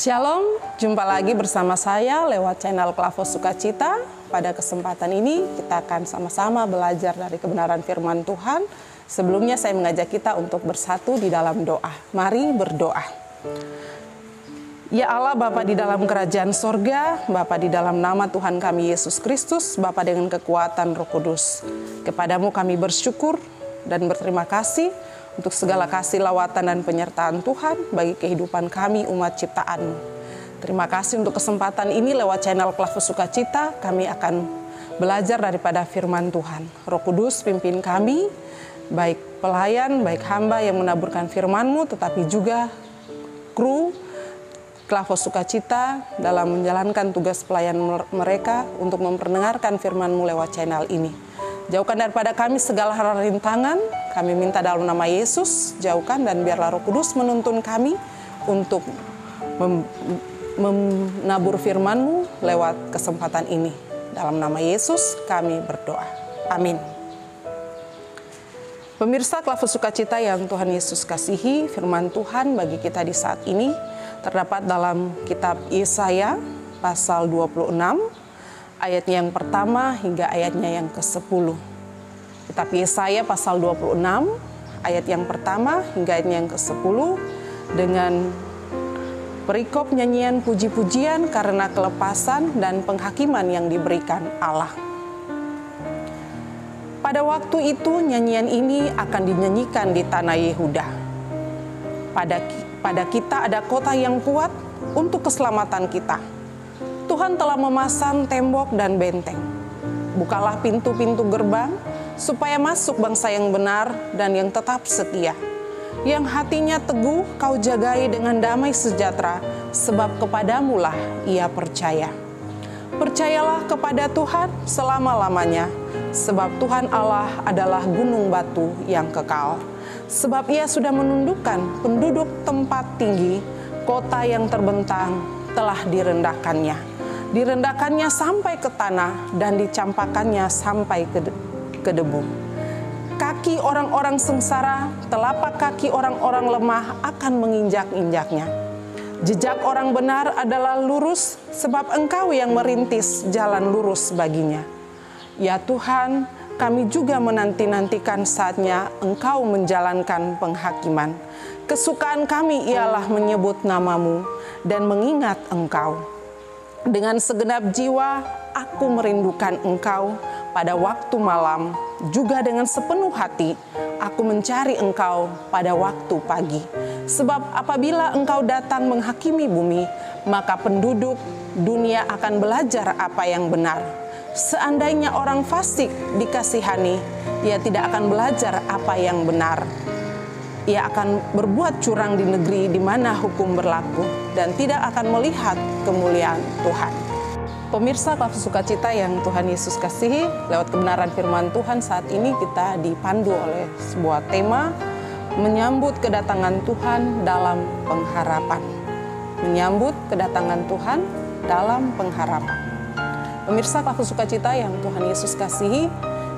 Shalom, jumpa lagi bersama saya lewat channel Klavo Sukacita. Pada kesempatan ini kita akan sama-sama belajar dari kebenaran firman Tuhan. Sebelumnya saya mengajak kita untuk bersatu di dalam doa. Mari berdoa. Ya Allah, Bapa di dalam kerajaan sorga, Bapa di dalam nama Tuhan kami Yesus Kristus, Bapa dengan kekuatan Roh Kudus. Kepadamu kami bersyukur dan berterima kasih untuk segala kasih, lawatan, dan penyertaan Tuhan bagi kehidupan kami umat ciptaan-Mu. Terima kasih untuk kesempatan ini lewat channel Klavo Sukacita, kami akan belajar daripada firman Tuhan. Roh Kudus pimpin kami, baik pelayan, baik hamba yang menaburkan firman-Mu, tetapi juga kru Klavo Sukacita dalam menjalankan tugas pelayan mereka untuk memperdengarkan firman-Mu lewat channel ini. Jauhkan daripada kami segala hal rintangan, kami minta dalam nama Yesus, jauhkan dan biarlah Roh Kudus menuntun kami untuk menabur firman-Mu lewat kesempatan ini. Dalam nama Yesus kami berdoa. Amin. Pemirsa Klavo Sukacita yang Tuhan Yesus kasihi, firman Tuhan bagi kita di saat ini terdapat dalam kitab Yesaya pasal 26, ayatnya yang pertama hingga ayatnya yang ke-10. Kitab Yesaya pasal 26, ayat yang pertama hingga ayat yang ke-10 dengan perikop nyanyian puji-pujian karena kelepasan dan penghakiman yang diberikan Allah. Pada waktu itu nyanyian ini akan dinyanyikan di tanah Yehuda. Pada kita ada kota yang kuat untuk keselamatan kita. Tuhan telah memasang tembok dan benteng. Bukalah pintu-pintu gerbang, supaya masuk bangsa yang benar dan yang tetap setia. Yang hatinya teguh kau jagai dengan damai sejahtera, sebab kepadamulah ia percaya. Percayalah kepada Tuhan selama-lamanya, sebab Tuhan Allah adalah gunung batu yang kekal. Sebab ia sudah menundukkan penduduk tempat tinggi, kota yang terbentang telah direndahkannya. Direndahkannya sampai ke tanah dan dicampakkannya sampai ke debu. Kaki orang-orang sengsara, telapak kaki orang-orang lemah akan menginjak-injaknya. Jejak orang benar adalah lurus, sebab Engkau yang merintis jalan lurus baginya. Ya Tuhan, kami juga menanti-nantikan saatnya Engkau menjalankan penghakiman. Kesukaan kami ialah menyebut nama-Mu dan mengingat Engkau. Dengan segenap jiwa, aku merindukan Engkau pada waktu malam, juga dengan sepenuh hati, aku mencari Engkau pada waktu pagi. Sebab apabila Engkau datang menghakimi bumi, maka penduduk dunia akan belajar apa yang benar. Seandainya orang fasik dikasihani, ia tidak akan belajar apa yang benar. Ia akan berbuat curang di negeri di mana hukum berlaku dan tidak akan melihat kemuliaan Tuhan. Pemirsa Klavo Sukacita yang Tuhan Yesus kasihi, lewat kebenaran firman Tuhan saat ini kita dipandu oleh sebuah tema menyambut kedatangan Tuhan dalam pengharapan. Menyambut kedatangan Tuhan dalam pengharapan. Pemirsa Klavo Sukacita yang Tuhan Yesus kasihi,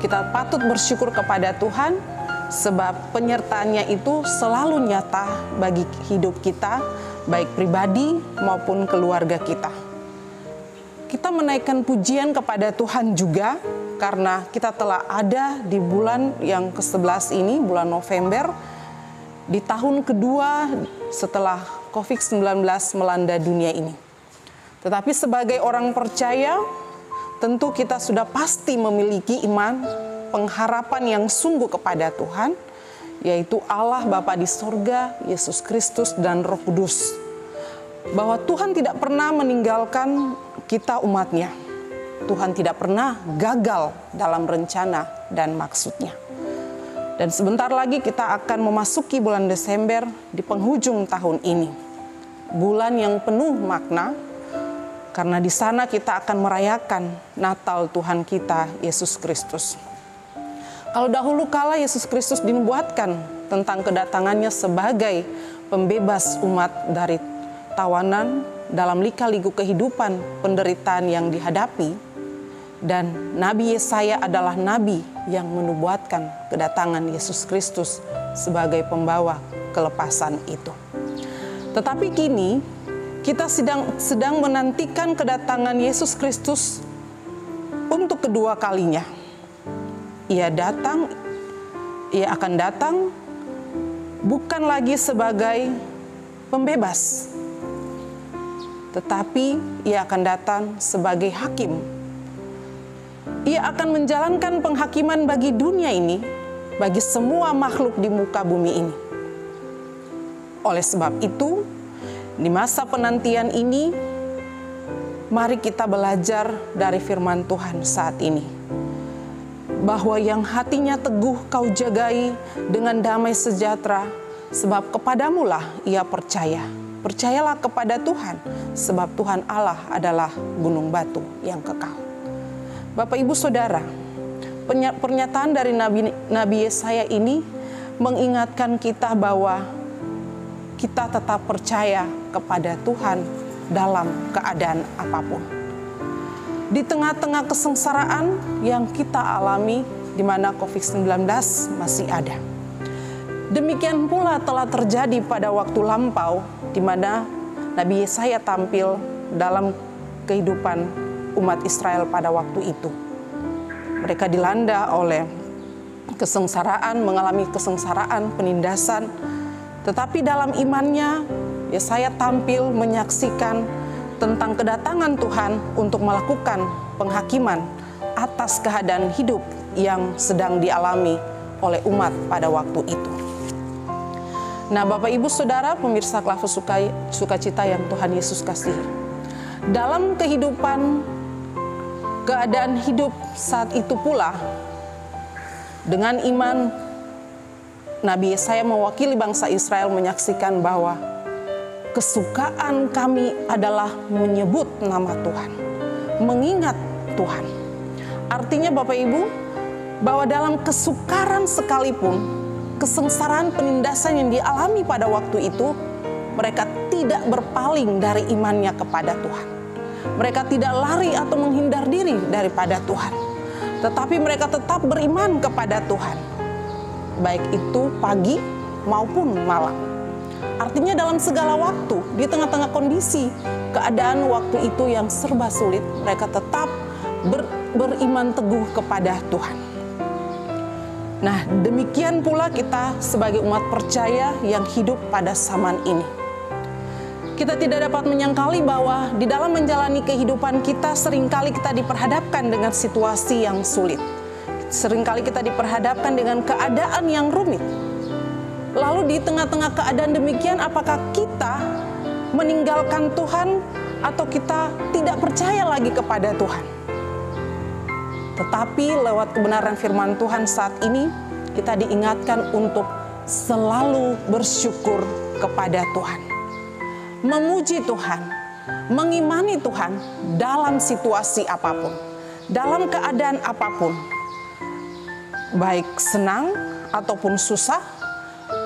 kita patut bersyukur kepada Tuhan sebab penyertaannya itu selalu nyata bagi hidup kita, baik pribadi maupun keluarga kita. Kita menaikkan pujian kepada Tuhan juga karena kita telah ada di bulan yang ke-11 ini, bulan November, di tahun kedua setelah COVID-19 melanda dunia ini. Tetapi sebagai orang percaya, tentu kita sudah pasti memiliki iman, pengharapan yang sungguh kepada Tuhan, yaitu Allah Bapa di sorga, Yesus Kristus, dan Roh Kudus. Bahwa Tuhan tidak pernah meninggalkan kita umatnya. Tuhan tidak pernah gagal dalam rencana dan maksudnya. Dan sebentar lagi kita akan memasuki bulan Desember di penghujung tahun ini. Bulan yang penuh makna, karena di sana kita akan merayakan Natal Tuhan kita, Yesus Kristus. Kalau dahulu kala Yesus Kristus dinubuatkan tentang kedatangannya sebagai pembebas umat dari tawanan dalam lika-liku kehidupan penderitaan yang dihadapi, dan Nabi Yesaya adalah nabi yang menubuatkan kedatangan Yesus Kristus sebagai pembawa kelepasan itu. Tetapi kini kita sedang menantikan kedatangan Yesus Kristus untuk kedua kalinya. Ia akan datang bukan lagi sebagai pembebas, tetapi ia akan datang sebagai hakim. Ia akan menjalankan penghakiman bagi dunia ini, bagi semua makhluk di muka bumi ini. Oleh sebab itu, di masa penantian ini, mari kita belajar dari firman Tuhan saat ini, bahwa yang hatinya teguh kau jagai dengan damai sejahtera, sebab kepadamulah ia percaya. Percayalah kepada Tuhan, sebab Tuhan Allah adalah gunung batu yang kekal. Bapak Ibu Saudara, pernyataan dari Nabi Yesaya ini mengingatkan kita bahwa kita tetap percaya kepada Tuhan dalam keadaan apapun. Di tengah-tengah kesengsaraan yang kita alami, di mana COVID-19 masih ada. Demikian pula telah terjadi pada waktu lampau, di mana Nabi Yesaya tampil dalam kehidupan umat Israel pada waktu itu. Mereka dilanda oleh kesengsaraan, mengalami kesengsaraan, penindasan. Tetapi dalam imannya, Yesaya tampil menyaksikan tentang kedatangan Tuhan untuk melakukan penghakiman atas keadaan hidup yang sedang dialami oleh umat pada waktu itu. Nah, Bapak Ibu Saudara, pemirsa Klaver Sukacita yang Tuhan Yesus kasihi. Dalam keadaan hidup saat itu pula, dengan iman, Nabi Yesaya mewakili bangsa Israel menyaksikan bahwa kesukaan kami adalah menyebut nama Tuhan, mengingat Tuhan. Artinya Bapak Ibu, bahwa dalam kesukaran sekalipun, kesengsaraan penindasan yang dialami pada waktu itu, mereka tidak berpaling dari imannya kepada Tuhan. Mereka tidak lari atau menghindar diri daripada Tuhan, tetapi mereka tetap beriman kepada Tuhan, baik itu pagi maupun malam. Artinya dalam segala waktu, di tengah-tengah kondisi keadaan waktu itu yang serba sulit, mereka tetap beriman teguh kepada Tuhan. Nah, demikian pula kita sebagai umat percaya yang hidup pada zaman ini. Kita tidak dapat menyangkali bahwa di dalam menjalani kehidupan kita seringkali kita diperhadapkan dengan situasi yang sulit. Seringkali kita diperhadapkan dengan keadaan yang rumit. Lalu di tengah-tengah keadaan demikian, apakah kita meninggalkan Tuhan atau kita tidak percaya lagi kepada Tuhan? Tetapi lewat kebenaran firman Tuhan saat ini, kita diingatkan untuk selalu bersyukur kepada Tuhan. Memuji Tuhan, mengimani Tuhan dalam situasi apapun, dalam keadaan apapun. Baik senang ataupun susah,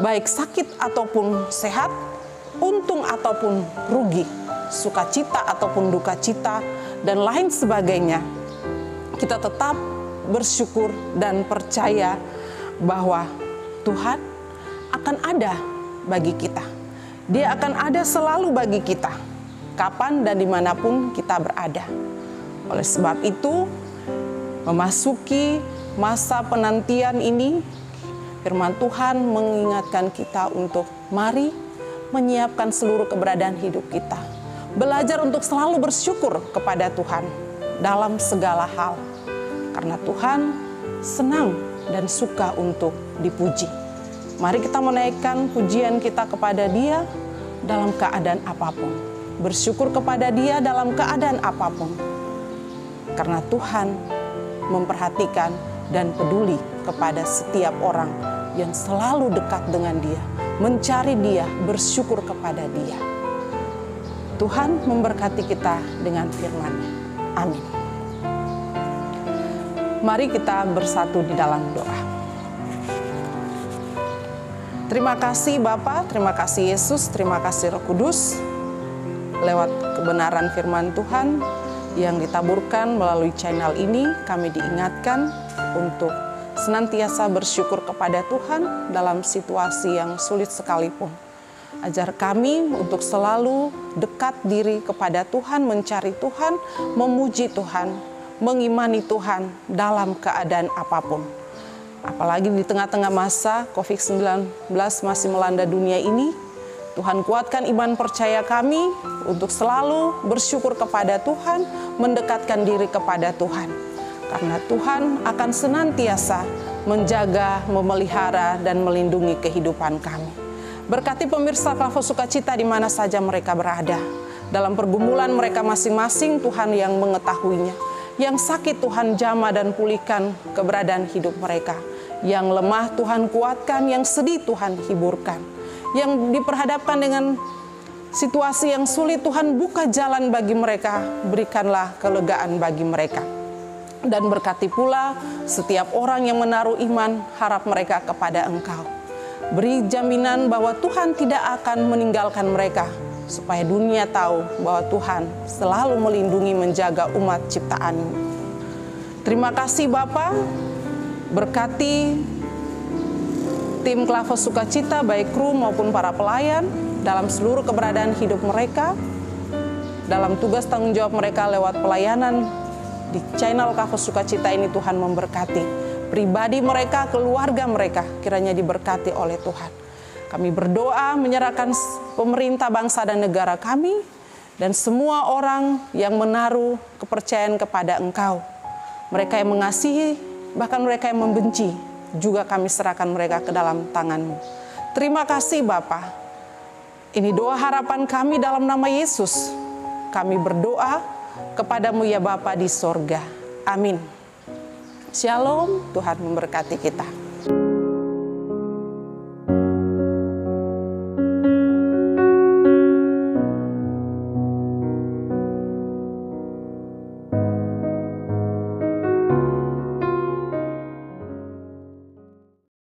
baik sakit ataupun sehat, untung ataupun rugi, sukacita ataupun duka cita, dan lain sebagainya. Kita tetap bersyukur dan percaya bahwa Tuhan akan ada bagi kita. Dia akan ada selalu bagi kita, kapan dan dimanapun kita berada. Oleh sebab itu, memasuki masa penantian ini, firman Tuhan mengingatkan kita untuk mari menyiapkan seluruh keberadaan hidup kita. Belajar untuk selalu bersyukur kepada Tuhan dalam segala hal. Karena Tuhan senang dan suka untuk dipuji. Mari kita menaikkan pujian kita kepada Dia dalam keadaan apapun. Bersyukur kepada Dia dalam keadaan apapun. Karena Tuhan memperhatikan dan peduli kepada setiap orang yang selalu dekat dengan Dia, mencari Dia, bersyukur kepada Dia. Tuhan memberkati kita dengan firman-Nya. Amin. Mari kita bersatu di dalam doa. Terima kasih Bapa, terima kasih Yesus, terima kasih Roh Kudus. Lewat kebenaran firman Tuhan yang ditaburkan melalui channel ini, kami diingatkan untuk senantiasa bersyukur kepada Tuhan dalam situasi yang sulit sekalipun. Ajar kami untuk selalu dekat diri kepada Tuhan, mencari Tuhan, memuji Tuhan, mengimani Tuhan dalam keadaan apapun. Apalagi di tengah-tengah masa COVID-19 masih melanda dunia ini, Tuhan kuatkan iman percaya kami untuk selalu bersyukur kepada Tuhan, mendekatkan diri kepada Tuhan. Karena Tuhan akan senantiasa menjaga, memelihara, dan melindungi kehidupan kami. Berkati pemirsa Klavos Sukacita di mana saja mereka berada. Dalam pergumulan mereka masing-masing, Tuhan yang mengetahuinya. Yang sakit Tuhan jamah dan pulihkan keberadaan hidup mereka. Yang lemah Tuhan kuatkan, yang sedih Tuhan hiburkan. Yang diperhadapkan dengan situasi yang sulit, Tuhan buka jalan bagi mereka, berikanlah kelegaan bagi mereka. Dan berkati pula setiap orang yang menaruh iman harap mereka kepada Engkau. Beri jaminan bahwa Tuhan tidak akan meninggalkan mereka, supaya dunia tahu bahwa Tuhan selalu melindungi menjaga umat ciptaan-Mu. Terima kasih Bapa, berkati tim Klavos Sukacita, baik kru maupun para pelayan, dalam seluruh keberadaan hidup mereka, dalam tugas tanggung jawab mereka lewat pelayanan di channel Klavos Sukacita ini. Tuhan memberkati pribadi mereka, keluarga mereka, kiranya diberkati oleh Tuhan. Kami berdoa menyerahkan pemerintah bangsa dan negara kami, dan semua orang yang menaruh kepercayaan kepada Engkau. Mereka yang mengasihi, bahkan mereka yang membenci, juga kami serahkan mereka ke dalam tangan-Mu. Terima kasih Bapa. Ini doa harapan kami dalam nama Yesus. Kami berdoa kepada-Mu ya Bapa di sorga. Amin. Shalom, Tuhan memberkati kita.